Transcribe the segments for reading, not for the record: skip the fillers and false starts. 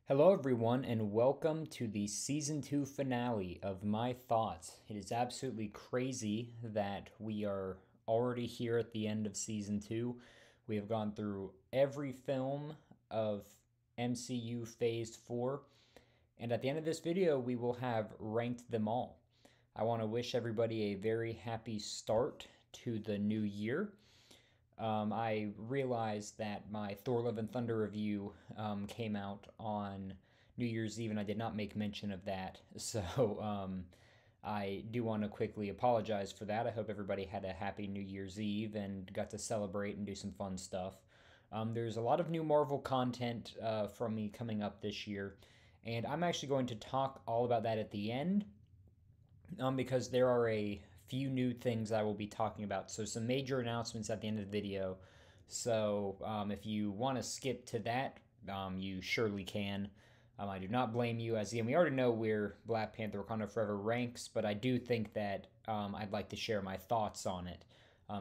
Hello, everyone, and welcome to the season 2 finale of My Thoughts. It is absolutely crazy that we are already here at the end of season 2. We have gone through every film of MCU Phase 4, and at the end of this video, we will have ranked them all. I want to wish everybody a very happy start to the new year. I realized that my Thor Love and Thunder review came out on New Year's Eve, and I did not make mention of that. So I do want to quickly apologize for that. I hope everybody had a happy New Year's Eve and got to celebrate and do some fun stuff. There's a lot of new Marvel content from me coming up this year, and I'm actually going to talk all about that at the end because there are a few new things I will be talking about. So, some major announcements at the end of the video. So, if you want to skip to that, you surely can. I do not blame you, as we already know where Black Panther Wakanda Forever ranks, but I do think that I'd like to share my thoughts on it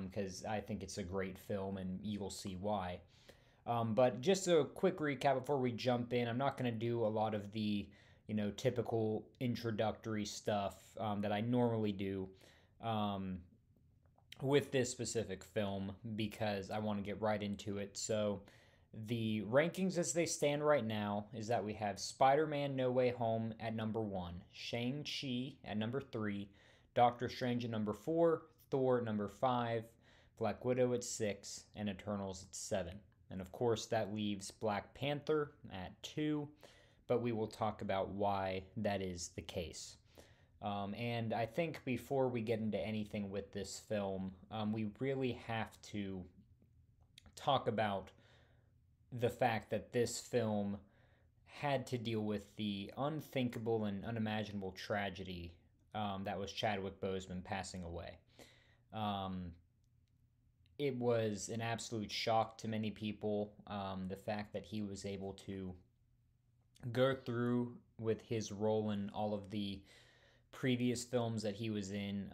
because I think it's a great film and you will see why. But just a quick recap before we jump in. I'm not going to do a lot of the typical introductory stuff that I normally do um, with this specific film because I want to get right into it. So, the rankings as they stand right now is that we have Spider Man No Way Home at number 1, Shang-Chi at number 3, Doctor Strange at number 4, Thor at number 5, Black Widow at 6, and Eternals at 7. And of course, that leaves Black Panther at 2, but we will talk about why that is the case. And I think before we get into anything with this film, we really have to talk about the fact that this film had to deal with the unthinkable and unimaginable tragedy that was Chadwick Boseman passing away. Um, it was an absolute shock to many people, the fact that he was able to go through with his role in all of the previous films that he was in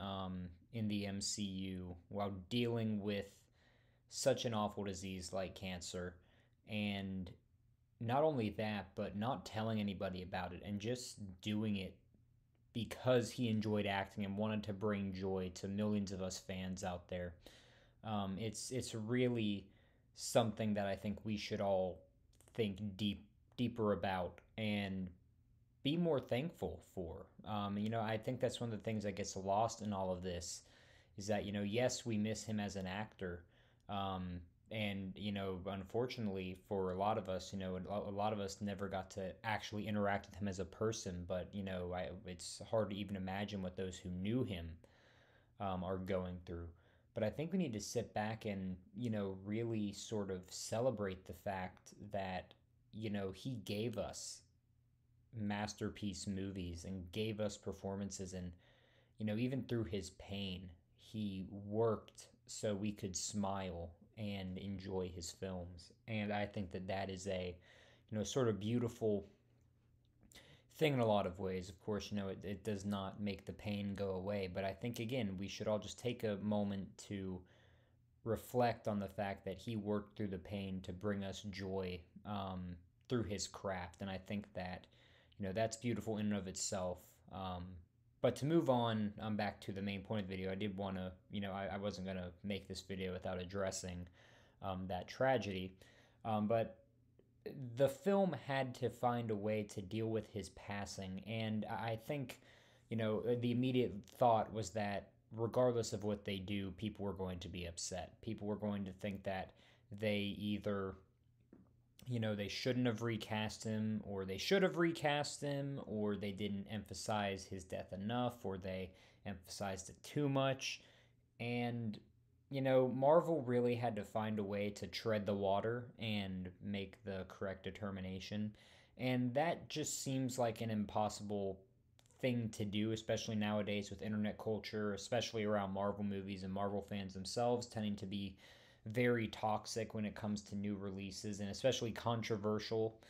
the MCU while dealing with such an awful disease like cancer. And not only that, but not telling anybody about it and just doing it because he enjoyed acting and wanted to bring joy to millions of us fans out there. It's really something that I think we should all think deeper about and be more thankful for. I think that's one of the things that gets lost in all of this is that, yes, we miss him as an actor. And, unfortunately for a lot of us, a lot of us never got to actually interact with him as a person. But, it's hard to even imagine what those who knew him are going through. But I think we need to sit back and, really sort of celebrate the fact that, he gave us masterpiece movies and gave us performances, and even through his pain he worked so we could smile and enjoy his films. And I think that that is a sort of beautiful thing in a lot of ways. Of course, it does not make the pain go away, but I think again we should all just take a moment to reflect on the fact that he worked through the pain to bring us joy through his craft. And I think that that's beautiful in and of itself. But to move on back to the main point of the video, I did want to, I wasn't going to make this video without addressing that tragedy. But the film had to find a way to deal with his passing. And I think, the immediate thought was that regardless of what they do, people were going to be upset. People were going to think that they either they shouldn't have recast him, or they should have recast him, or they didn't emphasize his death enough, or they emphasized it too much. And, Marvel really had to find a way to tread the water and make the correct determination. And that just seems like an impossible thing to do, especially nowadays with internet culture, especially around Marvel movies and Marvel fans themselves tending to be very toxic when it comes to new releases and especially controversial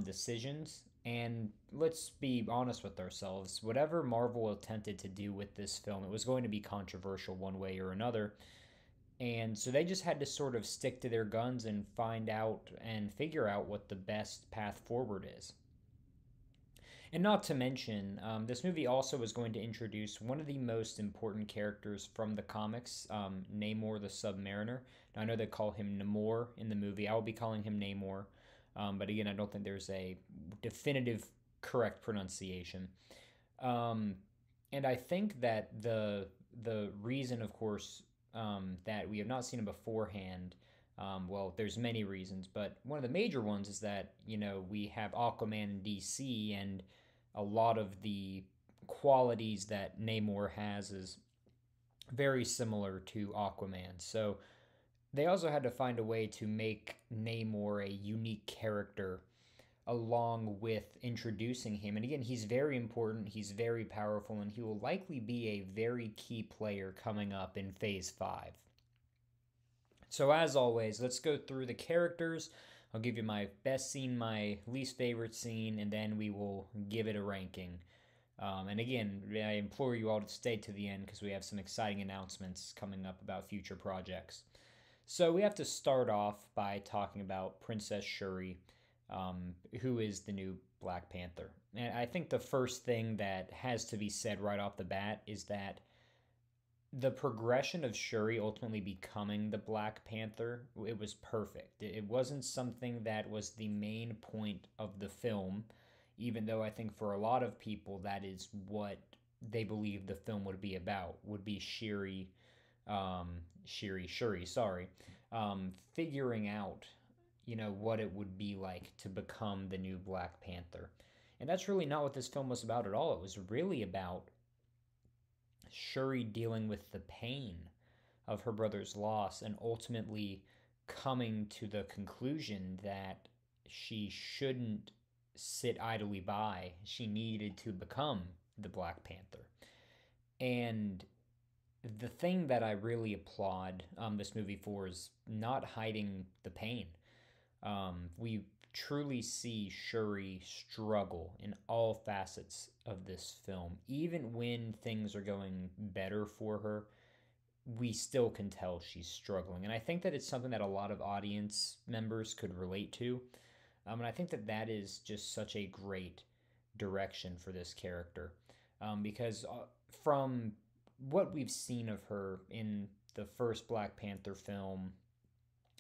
decisions. And let's be honest with ourselves, whatever Marvel attempted to do with this film, it was going to be controversial one way or another. And so they just had to sort of stick to their guns and find out and figure out what the best path forward is. And not to mention, this movie also was going to introduce one of the most important characters from the comics, Namor the Submariner. Now, I know they call him Namor in the movie. I will be calling him Namor. But again, I don't think there's a definitive correct pronunciation. Um, and I think that the reason, of course, that we have not seen him beforehand, well, there's many reasons, but one of the major ones is that we have Aquaman in DC, and a lot of the qualities that Namor has is very similar to Aquaman. So they also had to find a way to make Namor a unique character along with introducing him. And again, he's very important, he's very powerful, and he will likely be a very key player coming up in Phase 5. So, as always, let's go through the characters. I'll give you my best scene, my least favorite scene, and then we will give it a ranking. And again, I implore you all to stay to the end because we have some exciting announcements coming up about future projects. So we have to start off by talking about Princess Shuri, who is the new Black Panther. And I think the first thing that has to be said right off the bat is that the progression of Shuri ultimately becoming the Black Panther, it was perfect. It wasn't something that was the main point of the film, even though I think for a lot of people that is what they believe the film would be about, would be Shuri, sorry, figuring out, what it would be like to become the new Black Panther. And that's really not what this film was about at all. It was really about Shuri dealing with the pain of her brother's loss and ultimately coming to the conclusion that she shouldn't sit idly by. She needed to become the Black Panther. And the thing that I really applaud this movie for is not hiding the pain. We truly see Shuri struggle in all facets of this film. Even when things are going better for her, we still can tell she's struggling. And I think that it's something that a lot of audience members could relate to. And I think that that is just such a great direction for this character. Because from what we've seen of her in the first Black Panther film,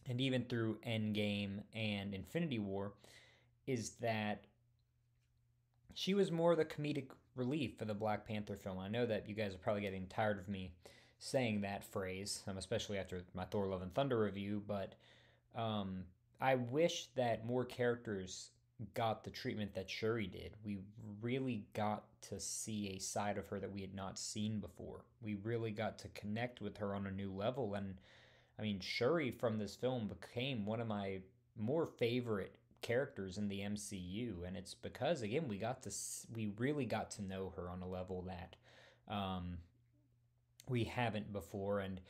and even through Endgame and Infinity War, is that she was more the comedic relief for the Black Panther film. I know that you guys are probably getting tired of me saying that phrase, especially after my Thor Love and Thunder review, but I wish that more characters got the treatment that Shuri did. We really got to see a side of her that we had not seen before. We really got to connect with her on a new level. And I mean, Shuri from this film became one of my more favorite characters in the MCU, and it's because again we really got to know her on a level that we haven't before. And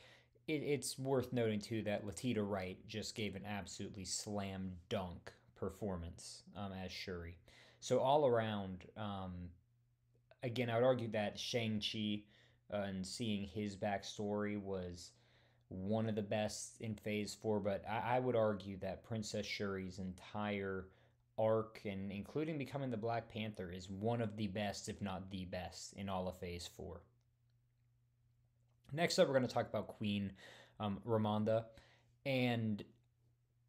it's worth noting too that Latita Wright just gave an absolutely slam dunk performance as Shuri. So all around, again, I would argue that Shang-Chi and seeing his backstory was one of the best in Phase 4, but I would argue that Princess Shuri's entire arc, and including becoming the Black Panther, is one of the best, if not the best, in all of Phase 4. Next up, we're going to talk about Queen Ramonda, and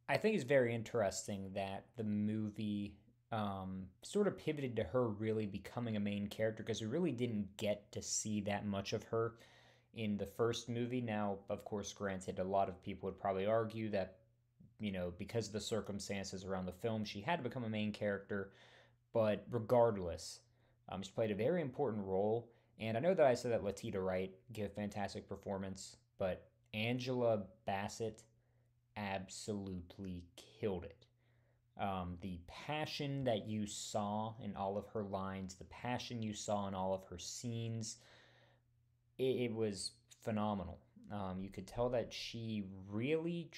I think it's very interesting that the movie sort of pivoted to her really becoming a main character because we really didn't get to see that much of her in the first movie. Now, of course, granted, a lot of people would probably argue that, because of the circumstances around the film, she had to become a main character. But regardless, she played a very important role. And I know that I said that Latita Wright gave a fantastic performance, but Angela Bassett absolutely killed it. The passion that you saw in all of her lines, the passion you saw in all of her scenes, it was phenomenal. You could tell that she really,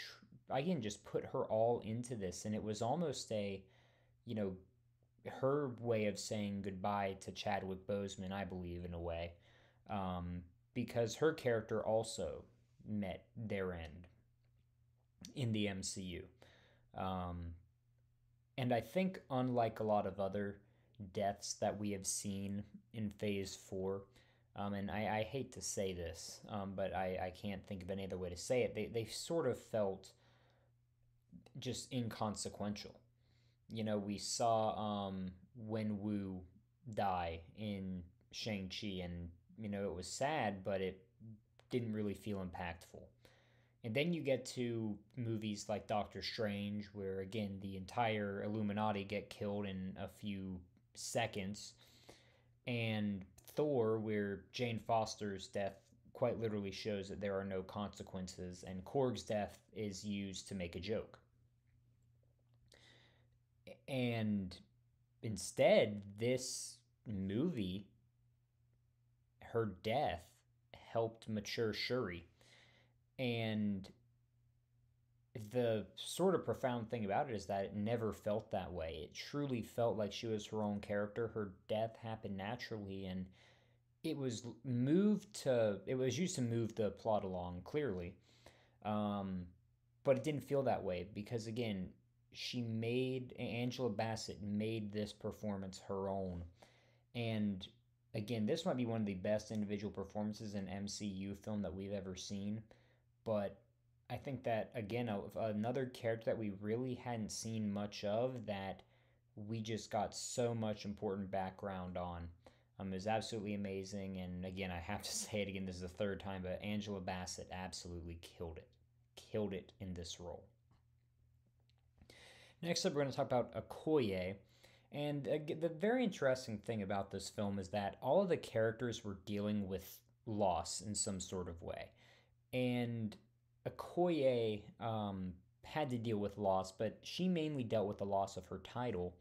again, just put her all into this, and it was almost you know, her way of saying goodbye to Chadwick Boseman, I believe, in a way, because her character also met their end in the MCU. Um, and I think, unlike a lot of other deaths that we have seen in Phase 4. And I hate to say this, but I can't think of any other way to say it. They sort of felt just inconsequential. You know, we saw Wen Wu die in Shang-Chi, and, you know, it was sad, but it didn't really feel impactful. And then you get to movies like Doctor Strange, where again the entire Illuminati get killed in a few seconds, and Thor, where Jane Foster's death quite literally shows that there are no consequences, and Korg's death is used to make a joke. And instead, this movie, her death helped mature Shuri. And the sort of profound thing about it is that it never felt that way. It truly felt like she was her own character. Her death happened naturally, and it was used to move the plot along, clearly. Um, but it didn't feel that way because, again, Angela Bassett made this performance her own. And again, this might be one of the best individual performances in MCU film that we've ever seen. But I think that, again, another character that we really hadn't seen much of, that we just got so much important background on. Is absolutely amazing. And again, I have to say it again, this is the third time, but Angela Bassett absolutely killed it. Killed it in this role. Next up, we're going to talk about Okoye. And the very interesting thing about this film is that all of the characters were dealing with loss in some sort of way. And Okoye had to deal with loss, but she mainly dealt with the loss of her title.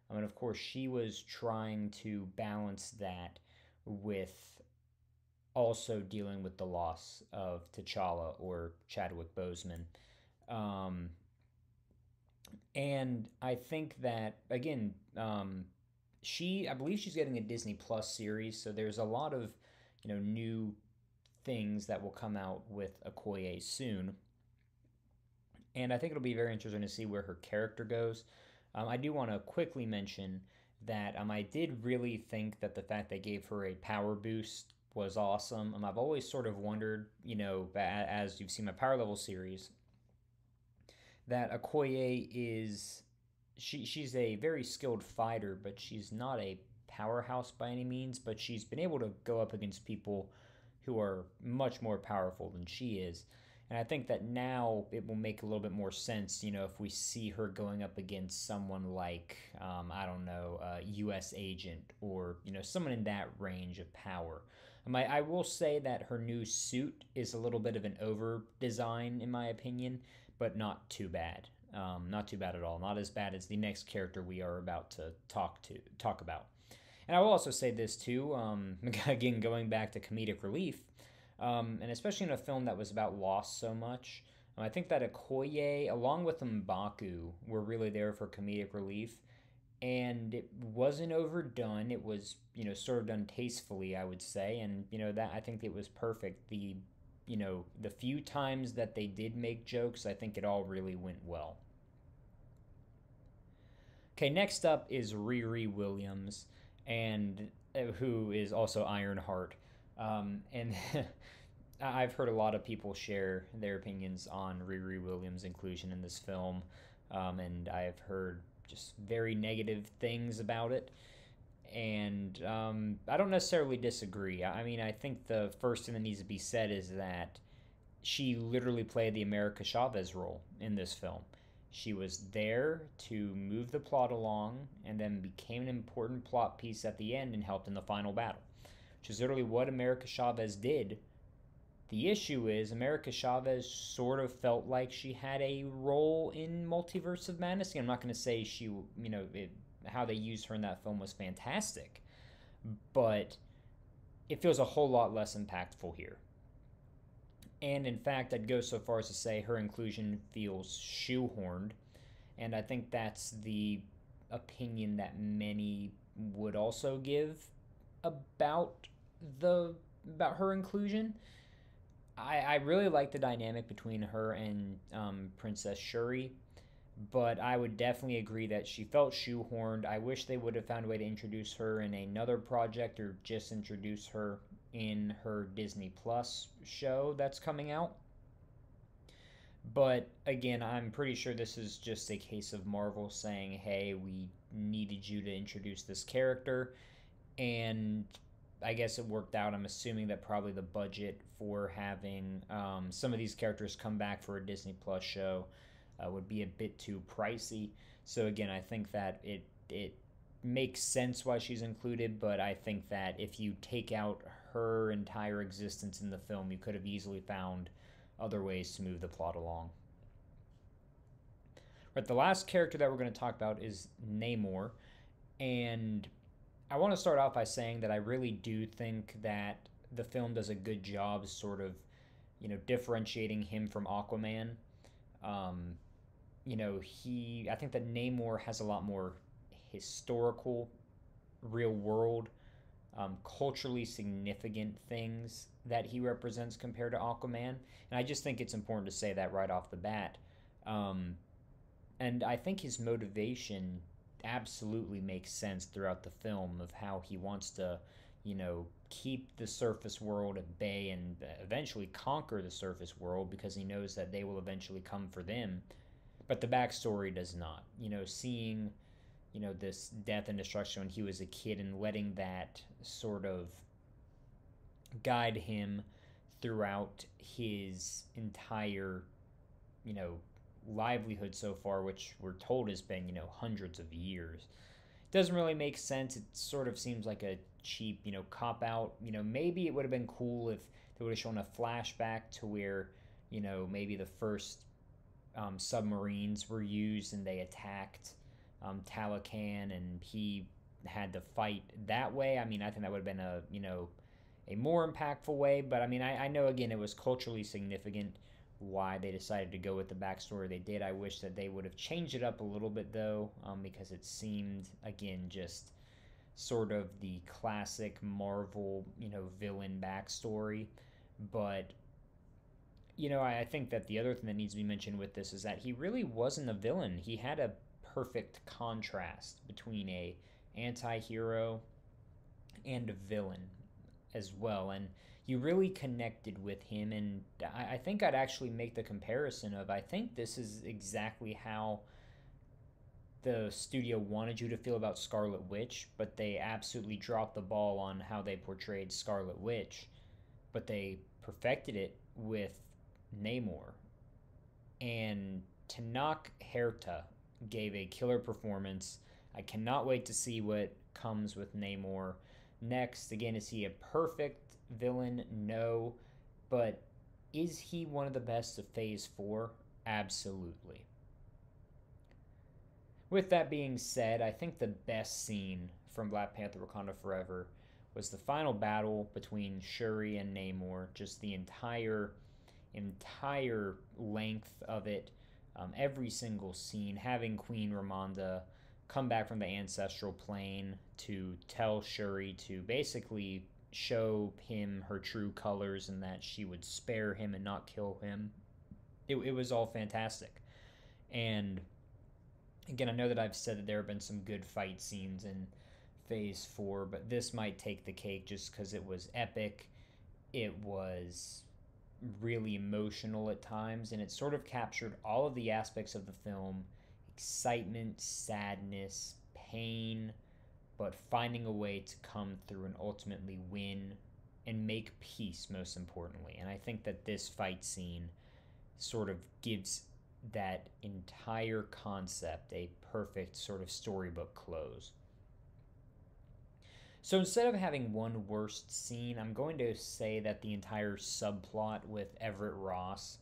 And of course, she was trying to balance that with also dealing with the loss of T'Challa, or Chadwick Boseman. Um, and I think that, again, I believe she's getting a Disney Plus series, so there's a lot of, new things that will come out with Okoye soon. And I think it'll be very interesting to see where her character goes. I do want to quickly mention that I did really think that the fact they gave her a power boost was awesome. I've always sort of wondered, as you've seen my Power Level series, that Okoye she's a very skilled fighter, but she's not a powerhouse by any means, but she's been able to go up against people who are much more powerful than she is. And I think that now it will make a little bit more sense, if we see her going up against someone like, I don't know, a U.S. agent, or, someone in that range of power. I will say that her new suit is a little bit of an over design, in my opinion, but not too bad. Not too bad at all. Not as bad as the next character we are about to talk about. And I will also say this too, again, going back to comedic relief, and especially in a film that was about loss so much, I think that Okoye, along with M'Baku, were really there for comedic relief. And it wasn't overdone. It was, sort of done tastefully, I would say. And, that I think it was perfect. The few times that they did make jokes, I think it all really went well. Okay, next up is Riri Williams, and who is also Ironheart. And I've heard a lot of people share their opinions on Riri Williams' inclusion in this film, and I've heard just very negative things about it. And I don't necessarily disagree. I think the first thing that needs to be said is that she literally played the America Chavez role in this film. She was there to move the plot along, and then became an important plot piece at the end and helped in the final battle, which is literally what America Chavez did. The issue is America Chavez sort of felt like she had a role in Multiverse of Madness. I'm not going to say how they used her in that film was fantastic, but it feels a whole lot less impactful here. And in fact, I'd go so far as to say her inclusion feels shoehorned, and I think that's the opinion that many would also give about her inclusion. I really like the dynamic between her and Princess Shuri. but I would definitely agree that she felt shoehorned. I wish they would have found a way to introduce her in another project or just introduce her in her Disney Plus show that's coming out. But again, I'm pretty sure this is just a case of Marvel saying, hey, we needed you to introduce this character. And I guess it worked out. I'm assuming that probably the budget for having some of these characters come back for a Disney Plus show would be a bit too pricey. So again, I think that it makes sense why she's included, but I think that if you take out her entire existence in the film, you could have easily found other ways to move the plot along. But the last character that we're going to talk about is Namor, and I want to start off by saying that I really do think that the film does a good job, sort of, differentiating him from Aquaman. Um, I think that Namor has a lot more historical, real world, culturally significant things that he represents compared to Aquaman. And I just think it's important to say that right off the bat. Um, and I think his motivation absolutely makes sense throughout the film of how he wants to, keep the surface world at bay and eventually conquer the surface world because he knows that they will eventually come for them. But the backstory does not. Seeing, this death and destruction when he was a kid and letting that sort of guide him throughout his entire, you know, livelihood so far, which we're told has been, hundreds of years. Doesn't really make sense. It sort of seems like a cheap, cop out. Maybe it would have been cool if they would have shown a flashback to where, maybe the first submarines were used and they attacked Talakan and he had to fight that way. I mean, I think that would have been a more impactful way. But I mean, I know again it was culturally significant why they decided to go with the backstory they did. I wish that they would have changed it up a little bit though, because it seemed again just sort of the classic Marvel, villain backstory. But I think that the other thing that needs to be mentioned with this is that he really wasn't a villain. He had a perfect contrast between a anti-hero and a villain as well, and you really connected with him. And I think I'd actually make the comparison of, I think this is exactly how the studio wanted you to feel about Scarlet Witch, but they absolutely dropped the ball on how they portrayed Scarlet Witch, but they perfected it with Namor. And Tanakh Herta gave a killer performance. I cannot wait to see what comes with Namor next. Again, is he a perfect villain? No. But is he one of the best of Phase 4? Absolutely. With that being said, I think the best scene from Black Panther Wakanda Forever was the final battle between Shuri and Namor. Just the entire length of it, every single scene, having Queen Ramonda come back from the ancestral plane to tell Shuri to basically show him her true colors and that she would spare him and not kill him. It was all fantastic. And again, I know that I've said that there have been some good fight scenes in Phase 4, but this might take the cake just because it was epic. It was really emotional at times, and it sort of captured all of the aspects of the film: excitement, sadness, pain, but finding a way to come through and ultimately win and make peace, most importantly. And I think that this fight scene sort of gives that entire concept a perfect sort of storybook close. So instead of having one worst scene, I'm going to say that the entire subplot with Everett Ross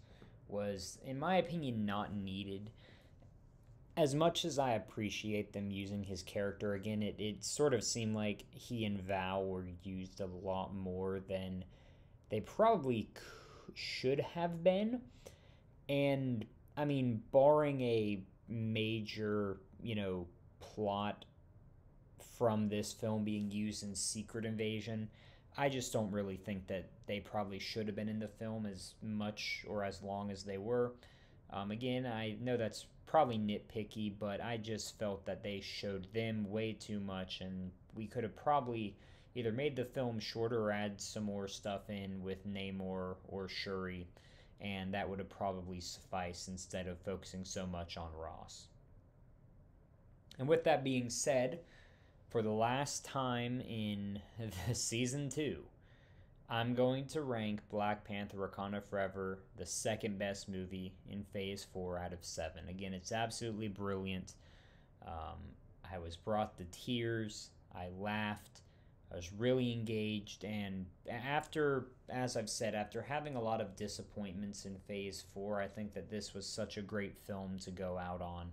was, in my opinion, not needed. As much as I appreciate them using his character again, it sort of seemed like he and Val were used a lot more than they probably should have been. And, I mean, barring a major, plot from this film being used in Secret Invasion, I just don't really think that they probably should have been in the film as much or as long as they were. Again, I know that's probably nitpicky, but I just felt that they showed them way too much, and we could have probably either made the film shorter or add some more stuff in with Namor or Shuri, and that would have probably sufficed instead of focusing so much on Ross. And with that being said, for the last time in the season 2, I'm going to rank Black Panther Wakanda Forever the second best movie in Phase 4 out of 7. Again, it's absolutely brilliant. Um, I was brought to tears. I laughed. I was really engaged. And after, as I've said, after having a lot of disappointments in Phase 4, I think that this was such a great film to go out on.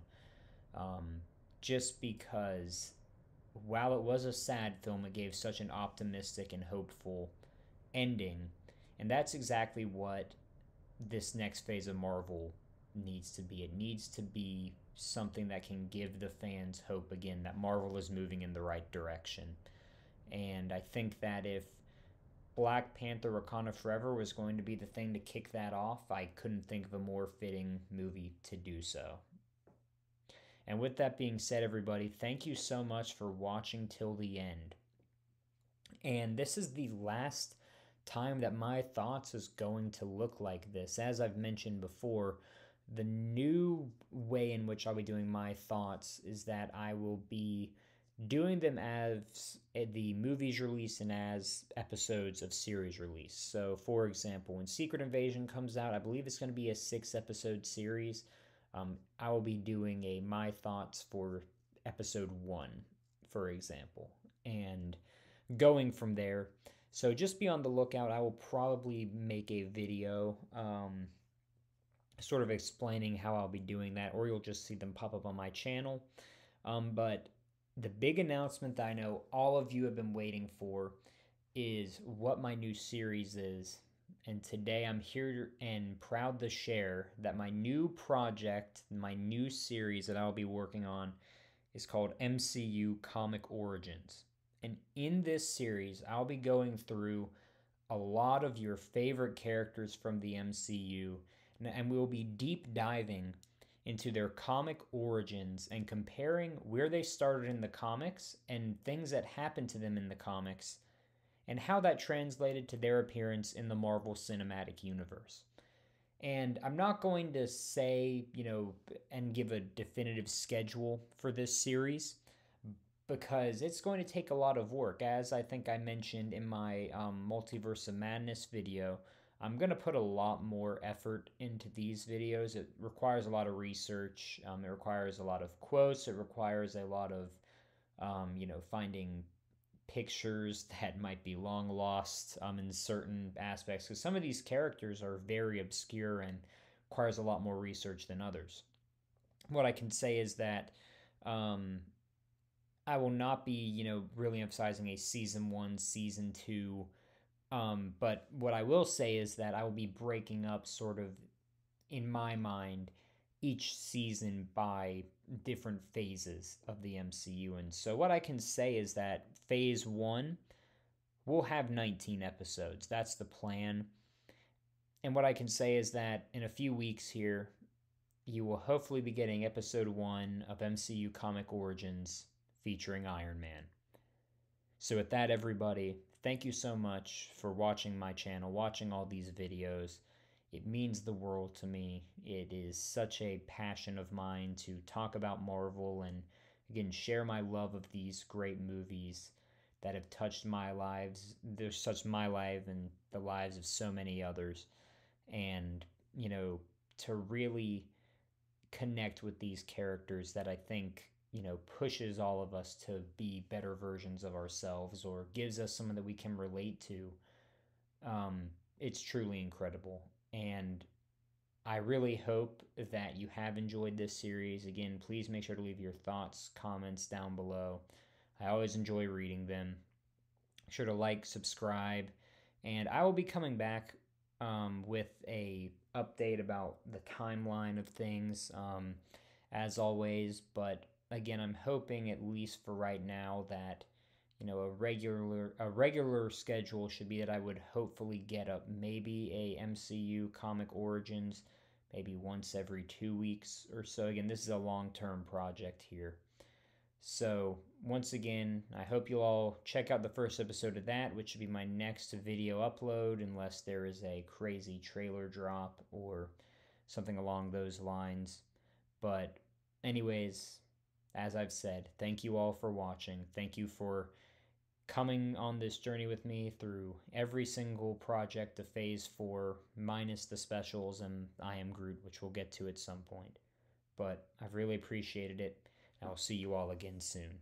Um, just because while it was a sad film, it gave such an optimistic and hopeful ending. And that's exactly what this next phase of Marvel needs to be. It needs to be something that can give the fans hope again that Marvel is moving in the right direction. And I think that if Black Panther Wakanda Forever was going to be the thing to kick that off, I couldn't think of a more fitting movie to do so. And with that being said, everybody, thank you so much for watching till the end. And this is the last time that my thoughts is going to look like this. As I've mentioned before, the new way in which I'll be doing my thoughts is that I will be doing them as the movies release and as episodes of series release. So, for example, when Secret Invasion comes out, I believe it's going to be a 6-episode series. I will be doing a my thoughts for episode 1, for example, and going from there. So just be on the lookout. I will probably make a video sort of explaining how I'll be doing that, or you'll just see them pop up on my channel. But the big announcement that I know all of you have been waiting for is what my new series is. And today I'm here and proud to share that my new project, my new series that I'll be working on is called MCU Comic Origins. And in this series, I'll be going through a lot of your favorite characters from the MCU, and we'll be deep diving into their comic origins and comparing where they started in the comics and things that happened to them in the comics and how that translated to their appearance in the Marvel Cinematic Universe. And I'm not going to say, and give a definitive schedule for this series because it's going to take a lot of work. As I think I mentioned in my Multiverse of Madness video, I'm going to put a lot more effort into these videos. It requires a lot of research. It requires a lot of quotes. It requires a lot of, finding pictures that might be long lost in certain aspects because some of these characters are very obscure and requires a lot more research than others. What I can say is that I will not be, really emphasizing a season 1, season 2. But what I will say is that I will be breaking up sort of, in my mind, each season by different phases of the MCU. And so what I can say is that phase 1 will have 19 episodes. That's the plan. And what I can say is that in a few weeks here, you will hopefully be getting episode 1 of MCU Comic Origins featuring Iron Man. So with that, everybody, thank you so much for watching my channel, watching all these videos. It means the world to me. It is such a passion of mine to talk about Marvel and, again, share my love of these great movies that have touched my lives. They've touched my life and the lives of so many others. And, to really connect with these characters that I think, pushes all of us to be better versions of ourselves or gives us someone that we can relate to. It's truly incredible. And I really hope that you have enjoyed this series. Again, please make sure to leave your thoughts, comments down below. I always enjoy reading them. Make sure to like, subscribe, and I will be coming back with a update about the timeline of things, as always. But again, I'm hoping, at least for right now, that a regular schedule should be that I would hopefully get up maybe a MCU Comic Origins, maybe once every 2 weeks or so. Again, this is a long-term project here. So, once again, I hope you'll all check out the first episode of that, which should be my next video upload, unless there is a crazy trailer drop or something along those lines. But, anyways, as I've said, thank you all for watching. Thank you for coming on this journey with me through every single project of Phase 4, minus the specials and I Am Groot, which we'll get to at some point. But I've really appreciated it. I'll see you all again soon.